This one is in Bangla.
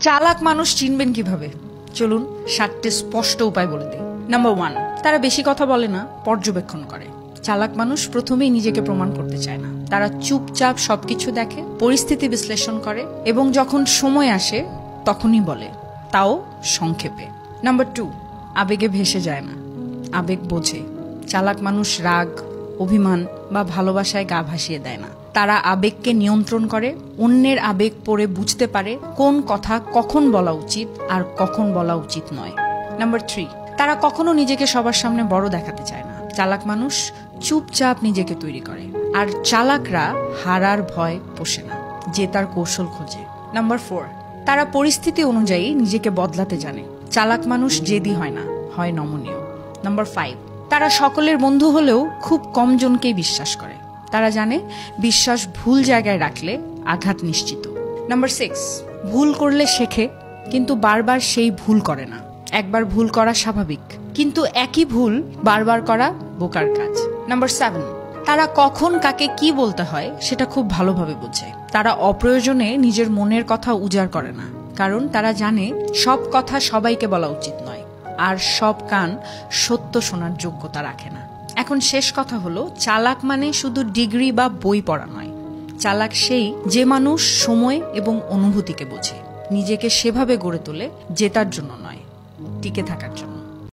চালাক মানুষ চিনবেন কিভাবে? চলুন 7টি স্পষ্ট উপায় বলে দিই। নাম্বার 1, তারা বেশি কথা বলে না, পর্যবেক্ষণ করে। চালাক মানুষ প্রথমেই নিজেকে প্রমাণ করতে চায় না। তারা চুপচাপ সবকিছু দেখে, পরিস্থিতি বিশ্লেষণ করে এবং যখন সময় আসে তখনই বলে, তাও সংক্ষেপে। নাম্বার 2, আবেগে ভেসে যায় না, আবেগ বোঝে। চালাক মানুষ রাগ, অভিমান বা ভালোবাসায় গা ভাসিয়ে দেয় না। তারা আবেগকে নিয়ন্ত্রণ করে, অন্যের আবেগ পড়ে বুঝতে পারে কোন কথা কখন বলা উচিত আর কখন বলা উচিত নয়। নাম্বার 3, তারা কখনো নিজেকে সবার সামনে বড় দেখাতে চায় না। চালাক মানুষ চুপচাপ নিজেকে তৈরি করে। আর চালাকরা হারার ভয় পোষে না, জেতার কৌশল খোঁজে। নাম্বার 4, তারা পরিস্থিতি অনুযায়ী নিজেকে বদলাতে জানে। চালাক মানুষ জেদি হয় না, হয় নমনীয়। নাম্বার 5, তারা সকলের বন্ধু হলেও খুব কম জনকেই বিশ্বাস করে। তারা জানে বিশ্বাস ভুল জায়গায় রাখলে আঘাত নিশ্চিত। নাম্বার 6, ভুল করলে শেখে, কিন্তু বারবার সেই ভুল করে না। একবার ভুল করা স্বাভাবিক, কিন্তু একই ভুল বারবার করা বোকার কাজ। নাম্বার 7, তারা কখন কাকে কি বলতে হয় সেটা খুব ভালোভাবে বোঝে। তারা অপ্রয়োজনে নিজের মনের কথা উজাড় করে না, কারণ তারা জানে সব কথা সবাইকে বলা উচিত নয়, আর সব কান সত্য শোনার যোগ্যতা রাখে না। এখন শেষ কথা হলো, চালাক মানে শুধু ডিগ্রি বা বই পড়া নয়। চালাক সেই যে মানুষ সময় এবং অনুভূতিকে বোঝে, নিজেকে সেভাবে গড়ে তোলে জেতার জন্য নয়, টিকে থাকার জন্য।